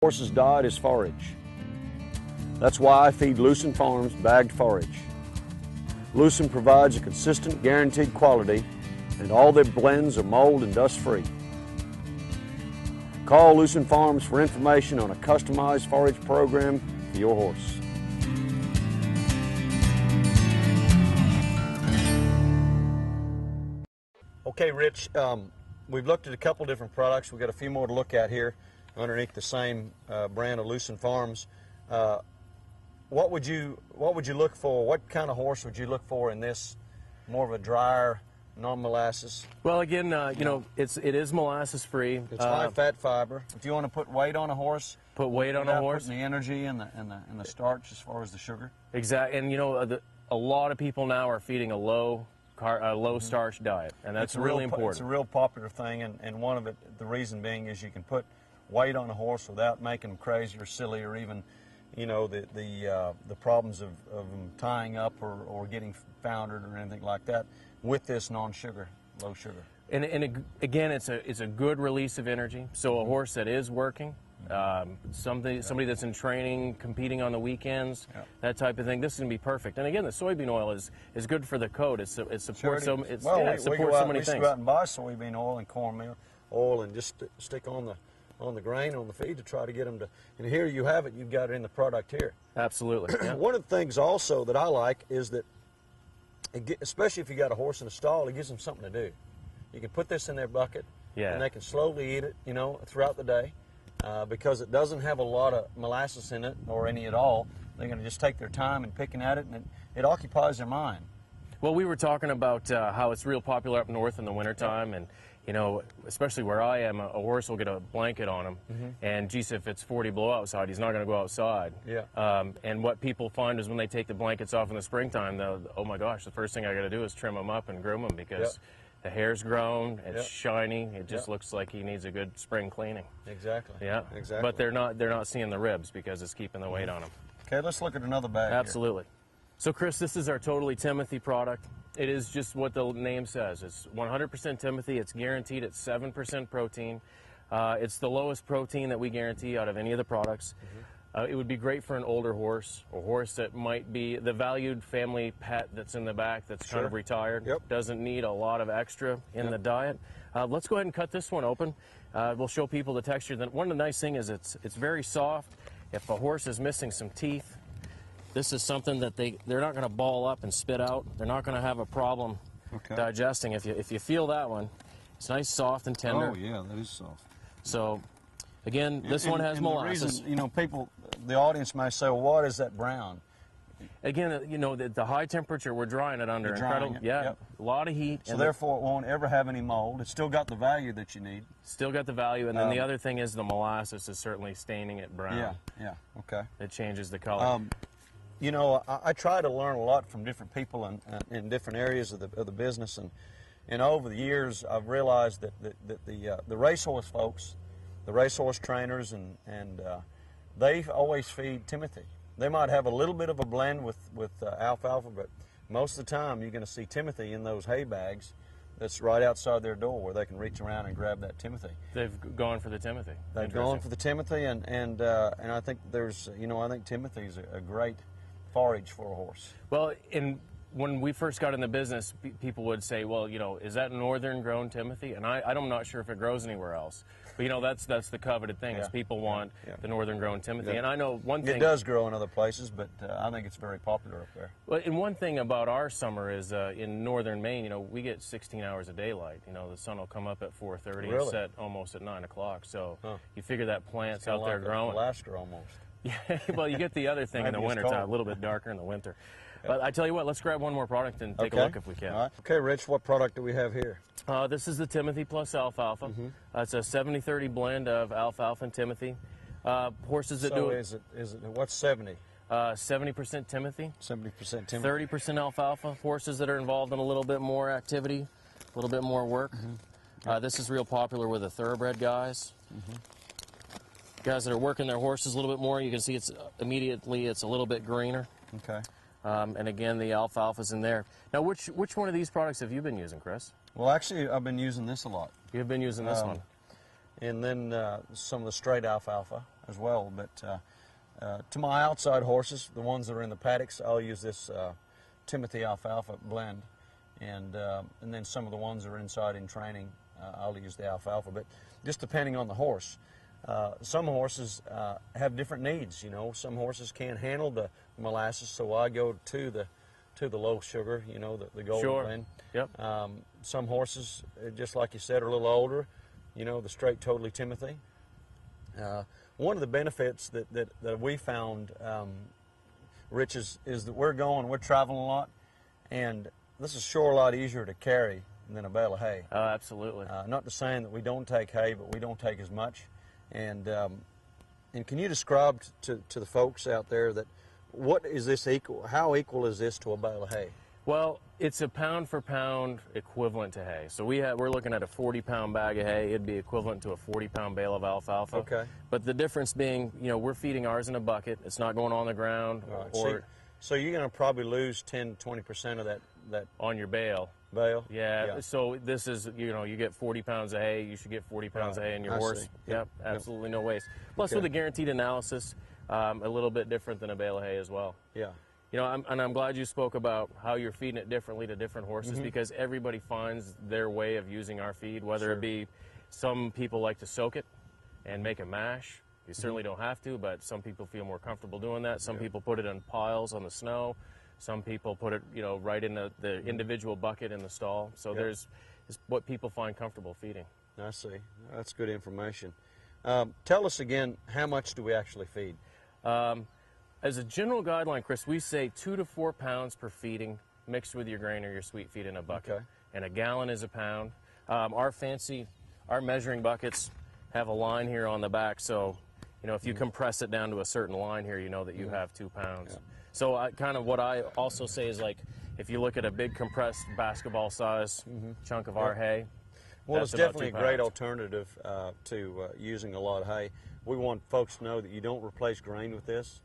Horse's diet is forage. That's why I feed Lucerne Farms bagged forage. Lucerne provides a consistent, guaranteed quality, and all their blends are mold and dust free. Call Lucerne Farms for information on a customized forage program for your horse. Okay, Rich, we've looked at a couple different products. We've got a few more to look at here underneath the same brand of Lucerne Farms. What would you look for? What kind of horse would you look for in this? More of a drier, non-molasses? Well, again, you know, it is molasses free. It's high fat fiber. If you want to put weight on a horse, put weight on a horse, putting the energy and the starch as far as the sugar. Exactly, and you know, a lot of people now are feeding a low starch diet, and that's really important. It's a real popular thing, and one of it, the reason being, is you can put weight on a horse without making them crazy or silly, or even, you know, the problems of them tying up or getting foundered or anything like that with this non-sugar, low sugar. And again, it's a good release of energy. So a horse that is working, somebody that's in training, competing on the weekends, that type of thing. This is going to be perfect. And again, the soybean oil is good for the coat. It supports so many things. We should go out and buy soybean oil and cornmeal oil and just stick on the grain, on the feed, to try to get them to. And here you have it. You've got it in the product here. Absolutely. Yeah. One of the things also that I like is that, especially if you got a horse in a stall, it gives them something to do. You can put this in their bucket, and they can slowly eat it, you know, throughout the day. Because it doesn't have a lot of molasses in it, or any at all. They're going to just take their time in picking at it, and it occupies their mind. Well, we were talking about how it's real popular up north in the wintertime, and you know, especially where I am, a horse will get a blanket on him, and geez, if it's 40 below outside, he's not going to go outside. And what people find is when they take the blankets off in the springtime, oh my gosh, the first thing I got to do is trim them up and groom them, because the hair's grown, it's shiny, it just looks like he needs a good spring cleaning. Exactly. Yeah. Exactly. But they're not seeing the ribs because it's keeping the weight on them. Okay, let's look at another bag. Absolutely. Here. So Chris, this is our Totally Timothy product. It is just what the name says. It's 100% Timothy. It's guaranteed at 7% protein. It's the lowest protein that we guarantee out of any of the products. It would be great for an older horse, a horse that might be the valued family pet that's in the back that's kind of retired, doesn't need a lot of extra in the diet. Let's go ahead and cut this one open. We'll show people the texture. One of the nice things is it's very soft. If a horse is missing some teeth, this is something that they're not going to ball up and spit out. They're not going to have a problem digesting. If you feel that one, it's nice, soft, and tender. Oh yeah, that is soft. So again, this one has molasses. The reason, you know, the audience may say, well, what is that brown? Again, you know, the high temperature, we're drying it under incredible, a lot of heat. So therefore, it won't ever have any mold. It's still got the value that you need. Still got the value, and then the other thing is the molasses is certainly staining it brown. Okay. It changes the color. You know, I try to learn a lot from different people in different areas of the business, and over the years, I've realized that the racehorse folks, the racehorse trainers, and they always feed Timothy. They might have a little bit of a blend with alfalfa, but most of the time you're going to see Timothy in those hay bags that's right outside their door, where they can reach around and grab that Timothy. They've gone for the Timothy. They've gone for the Timothy, and I think I think Timothy's a great forage for a horse. Well, when we first got in the business, people would say, well, you know, is that northern grown Timothy? And I'm not sure if it grows anywhere else. But, you know, that's the coveted thing, is people want the northern grown Timothy. And I know one thing. It does grow in other places, but I think it's very popular up there. Well, and one thing about our summer is in northern Maine, you know, we get 16 hours of daylight. You know, the sun will come up at 4:30 and set almost at 9 o'clock. So you figure that plant's out there growing. Alaska almost. Yeah, well, you get the other thing in the wintertime, a little bit darker in the winter. But I tell you what, let's grab one more product and take a look if we can. All right. Okay, Rich, what product do we have here? This is the Timothy plus alfalfa. It's a 70-30 blend of alfalfa and Timothy. Horses that do it. So is it what's 70? 70% Timothy. 70% Timothy. 30% alfalfa. Horses that are involved in a little bit more activity, a little bit more work. This is real popular with the thoroughbred guys. Guys that are working their horses a little bit more, you can see it's a little bit greener. Okay. And again, the alfalfa's in there. Now, which one of these products have you been using, Chris? Well, actually, I've been using this a lot. You've been using this one. and then some of the straight alfalfa as well. But to my outside horses, the ones that are in the paddocks, I'll use this Timothy alfalfa blend, and then some of the ones that are inside in training, I'll use the alfalfa. But just depending on the horse. Some horses have different needs. You know, some horses can't handle the molasses, so I go to the low sugar. You know, the golden blend. Yep. Some horses, just like you said, are a little older. You know, the straight totally Timothy. One of the benefits that we found, Rich, is that we're traveling a lot, and this is sure a lot easier to carry than a bale of hay. Absolutely. Not to saying that we don't take hay, but we don't take as much. And can you describe to the folks out there that what is this equal? How equal is this to a bale of hay? Well, it's a pound for pound equivalent to hay. So we're looking at a 40-pound bag of hay. It'd be equivalent to a 40-pound bale of alfalfa. Okay. But the difference being, you know, we're feeding ours in a bucket. It's not going on the ground. Right. So you're going to probably lose 10-20% of that on your bale. Yeah. So this is, you know, you get 40 pounds of hay. You should get 40 pounds of hay in your horse. See. Yep. Absolutely no waste. Plus, Okay. with the guaranteed analysis, a little bit different than a bale of hay as well. Yeah. You know, I'm glad you spoke about how you're feeding it differently to different horses, because everybody finds their way of using our feed, whether it be some people like to soak it and make a mash. You certainly don't have to, but some people feel more comfortable doing that. Some people put it in piles on the snow. Some people put it, you know, right in the individual bucket in the stall. So it's what people find comfortable feeding. I see. That's good information. Tell us again, how much do we actually feed? As a general guideline, Chris, we say 2 to 4 pounds per feeding mixed with your grain or your sweet feed in a bucket. Okay. And a gallon is a pound. Our measuring buckets have a line here on the back, so, you know, if you compress it down to a certain line here, you know that you have 2 pounds. Yeah. So kind of what I also say is, like, if you look at a big compressed basketball size chunk of our hay, well, that's it's definitely a about 2 great pounds. alternative to using a lot of hay. We want folks to know that you don't replace grain with this,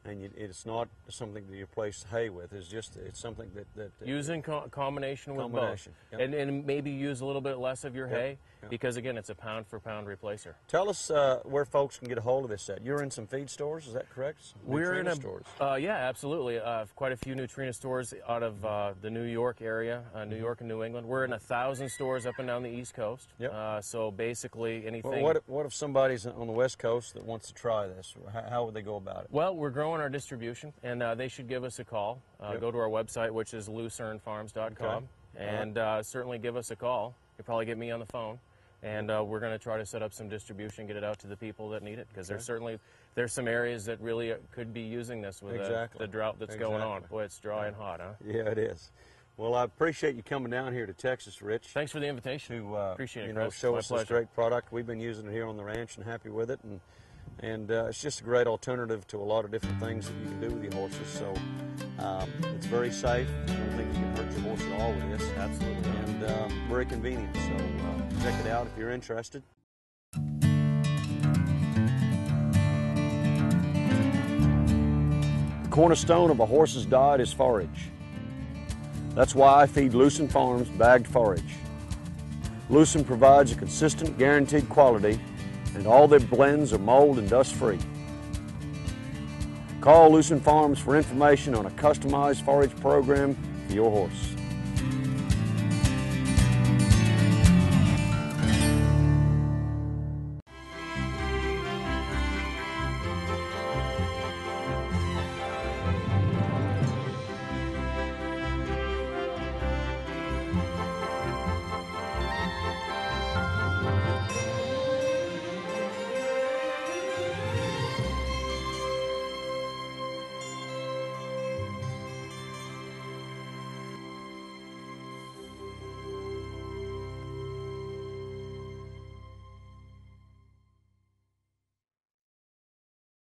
and it's not something that you replace hay with. It's something that Using combination with Combination, both, yep. and maybe use a little bit less of your hay, yep. because again, it's a pound for pound replacer. Tell us where folks can get a hold of this at. You're in some feed stores, is that correct? We're in Neutrina stores. Yeah, absolutely. Quite a few Neutrina stores out of the New York area, New York and New England. We're in 1,000 stores up and down the East Coast. Yep. So basically, anything. Well, what if somebody's on the West Coast that wants to try this? How would they go about it? Well, we're growing our distribution, and they should give us a call. Go to our website, which is lucernefarms.com, and certainly give us a call. You'll probably get me on the phone, and we're going to try to set up some distribution, get it out to the people that need it, because there's some areas that really could be using this with the drought that's going on. Boy, it's dry and hot, huh? Yeah, it is. Well, I appreciate you coming down here to Texas, Rich. Thanks for the invitation. To appreciate it, you know, Chris. show My us pleasure. this great product. We've been using it here on the ranch and happy with it, and it's just a great alternative to a lot of different things that you can do with your horses. So it's very safe. I don't think you can hurt your horse at all with this. Absolutely. And very convenient. So check it out if you're interested. The cornerstone of a horse's diet is forage. That's why I feed Lucerne Farms bagged forage. Lucerne provides a consistent, guaranteed quality, and all their blends are mold and dust free. Call Lucerne Farms for information on a customized forage program for your horse.